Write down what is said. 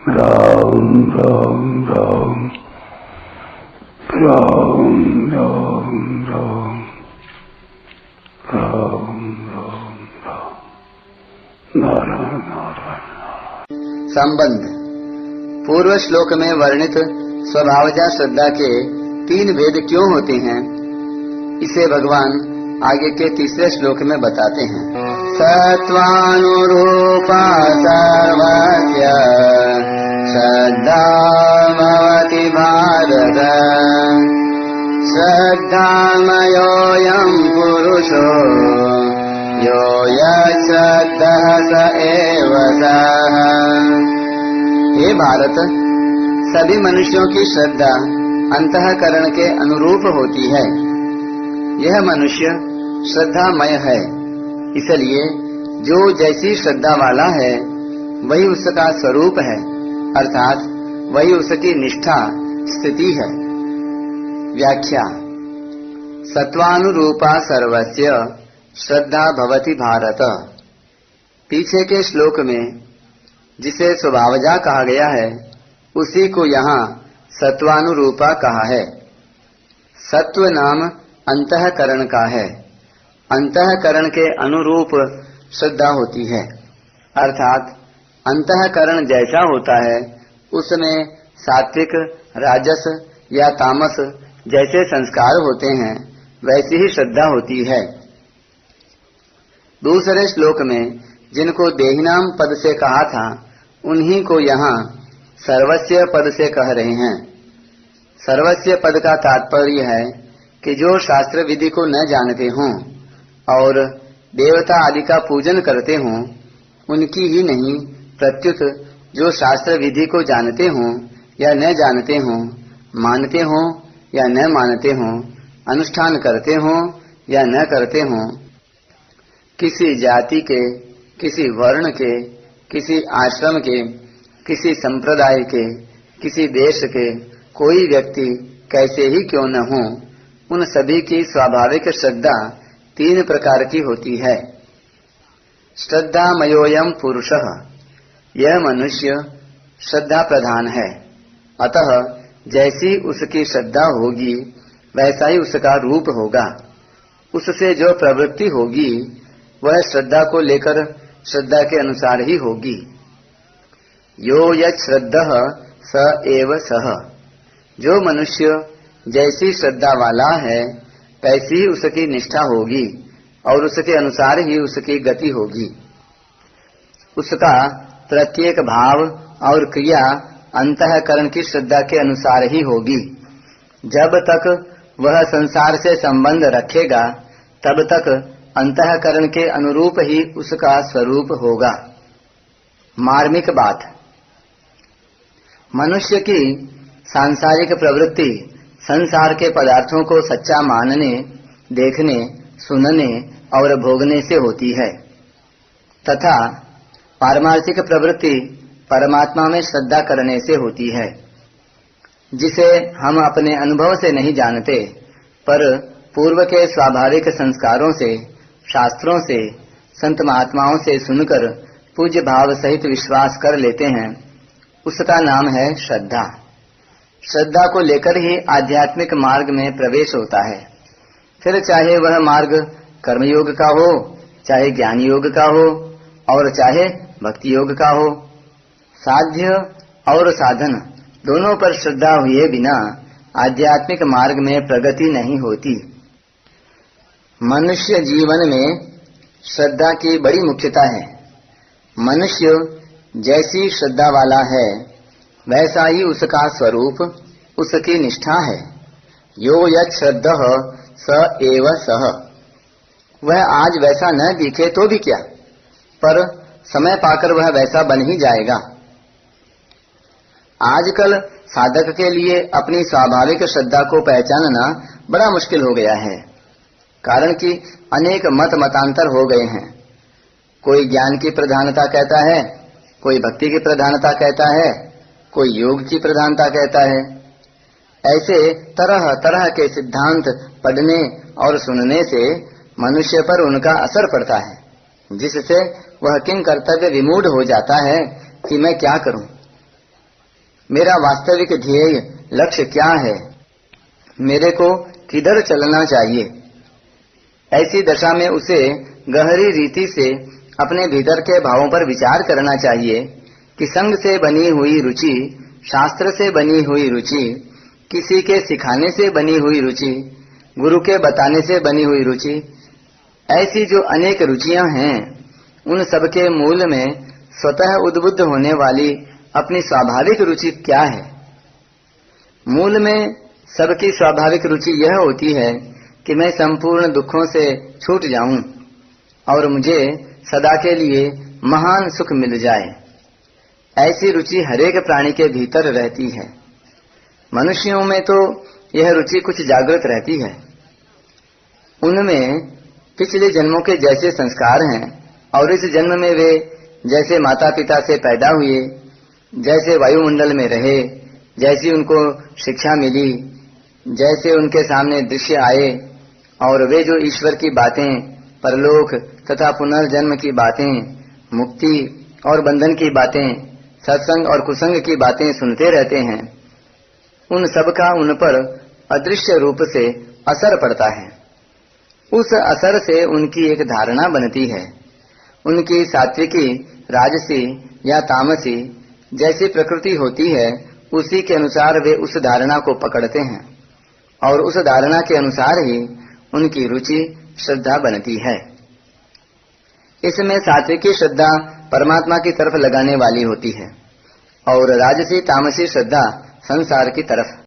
राम राम राम राम राम राम राम राम राम नारायण नारायण। संबंध। पूर्व श्लोक में वर्णित स्वभावजा श्रद्धा के 3 भेद क्यों होते हैं, इसे भगवान आगे के तीसरे श्लोक में बताते हैं। सत्वानुरूपा सर्वस्य श्रद्धा भवति भारत, श्रद्धामयोऽयं पुरुषो यो यश्रद्धः स एव सः। हे भारत, सभी मनुष्यों की श्रद्धा अंतःकरण के अनुरूप होती है। यह मनुष्य श्रद्धामय है, इसलिए जो जैसी श्रद्धा वाला है वही उसका स्वरूप है, अर्थात वही उसकी निष्ठा स्थिति है। व्याख्या। सत्वानुरूपा सर्वस्य श्रद्धा भवति भारत। पीछे के श्लोक में जिसे स्वभावजा कहा गया है उसी को यहाँ सत्वानुरूपा कहा है। सत्व नाम अंतःकरण का है। अंतःकरण के अनुरूप श्रद्धा होती है, अर्थात अंतःकरण जैसा होता है उसमें सात्विक, राजस या तामस जैसे संस्कार होते हैं वैसी ही श्रद्धा होती है। दूसरे श्लोक में जिनको देहिनाम पद से कहा था उन्हीं को यहाँ सर्वस्य पद से कह रहे हैं। सर्वस्य पद का तात्पर्य है कि जो शास्त्र विधि को न जानते हों और देवता आदि का पूजन करते हों उनकी ही नहीं, प्रत्युत जो शास्त्र विधि को जानते हों या न जानते हों, मानते हों या न मानते हों, अनुष्ठान करते हों या न करते हों, किसी जाति के, किसी वर्ण के, किसी आश्रम के, किसी संप्रदाय के, किसी देश के कोई व्यक्ति कैसे ही क्यों न हो, उन सभी की स्वाभाविक श्रद्धा 3 प्रकार की होती है। श्रद्धामयोऽयं पुरुषः, यह मनुष्य श्रद्धा प्रधान है, अतः जैसी उसकी श्रद्धा होगी वैसा ही उसका रूप होगा। उससे जो प्रवृत्ति होगी वह श्रद्धा को लेकर श्रद्धा के अनुसार ही होगी। यो यत् श्रद्धः स एव सः, जो मनुष्य जैसी श्रद्धा वाला है वैसी ही उसकी निष्ठा होगी और उसके अनुसार ही उसकी गति होगी। उसका प्रत्येक भाव और क्रिया अंतःकरण की श्रद्धा के अनुसार ही होगी। जब तक वह संसार से संबंध रखेगा तब तक अंतःकरण के अनुरूप ही उसका स्वरूप होगा। मार्मिक बात। मनुष्य की सांसारिक प्रवृत्ति संसार के पदार्थों को सच्चा मानने, देखने, सुनने और भोगने से होती है, तथा पारमार्थिक प्रवृत्ति परमात्मा में श्रद्धा करने से होती है, जिसे हम अपने अनुभव से नहीं जानते पर पूर्व के स्वाभाविक संस्कारों से, शास्त्रों से, संत महात्माओं से सुनकर पूज्य भाव सहित विश्वास कर लेते हैं। उसका नाम है श्रद्धा। श्रद्धा को लेकर ही आध्यात्मिक मार्ग में प्रवेश होता है। फिर चाहे वह मार्ग कर्मयोग का हो, चाहे ज्ञान योग का हो और चाहे भक्ति योग का हो, साध्य और साधन दोनों पर श्रद्धा हुए बिना आध्यात्मिक मार्ग में प्रगति नहीं होती। मनुष्य जीवन में श्रद्धा की बड़ी मुख्यता है। मनुष्य जैसी श्रद्धा वाला है वैसा ही उसका स्वरूप, उसकी निष्ठा है। यो यत् श्रद्धः स एव सः। वह आज वैसा न दिखे तो भी क्या, पर समय पाकर वह वैसा बन ही जाएगा। आजकल साधक के लिए अपनी स्वाभाविक श्रद्धा को पहचानना बड़ा मुश्किल हो गया है, कारण कि अनेक मत मतांतर हो गए हैं। कोई ज्ञान की प्रधानता कहता है, कोई भक्ति की प्रधानता कहता है, कोई योग की प्रधानता कहता है। ऐसे तरह तरह के सिद्धांत पढ़ने और सुनने से मनुष्य पर उनका असर पड़ता है, जिससे वह किन कर्तव्य विमूढ़ हो जाता है कि मैं क्या करूं। मेरा वास्तविक ध्येय लक्ष्य क्या है, मेरे को किधर चलना चाहिए। ऐसी दशा में उसे गहरी रीति से अपने भीतर के भावों पर विचार करना चाहिए कि संग से बनी हुई रुचि, शास्त्र से बनी हुई रुचि, किसी के सिखाने से बनी हुई रुचि, गुरु के बताने से बनी हुई रुचि, ऐसी जो अनेक रुचियां हैं, उन सबके मूल में स्वतः उद्बुद्ध होने वाली अपनी स्वाभाविक रुचि क्या है। मूल में सबकी स्वाभाविक रुचि यह होती है कि मैं संपूर्ण दुखों से छूट जाऊं और मुझे सदा के लिए महान सुख मिल जाए। ऐसी रुचि हरेक प्राणी के भीतर रहती है। मनुष्यों में तो यह रुचि कुछ जागृत रहती है। उनमें पिछले जन्मों के जैसे संस्कार हैं और इस जन्म में वे जैसे माता पिता से पैदा हुए, जैसे वायुमंडल में रहे, जैसी उनको शिक्षा मिली, जैसे उनके सामने दृश्य आए और वे जो ईश्वर की बातें, परलोक तथा पुनर्जन्म की बातें, मुक्ति और बंधन की बातें, सत्संग और कुसंग की बातें सुनते रहते हैं, उन सब का उन पर अदृश्य रूप से असर पड़ता है। उस असर से उनकी एक धारणा बनती है। उनकी सात्विकी, राजसी या तामसी जैसी प्रकृति होती है, उसी के अनुसार वे उस धारणा को पकड़ते हैं और उस धारणा के अनुसार ही उनकी रुचि, श्रद्धा बनती है। इसमें सात्विकी श्रद्धा परमात्मा की तरफ लगाने वाली होती है और राजसी तामसी श्रद्धा संसार की तरफ।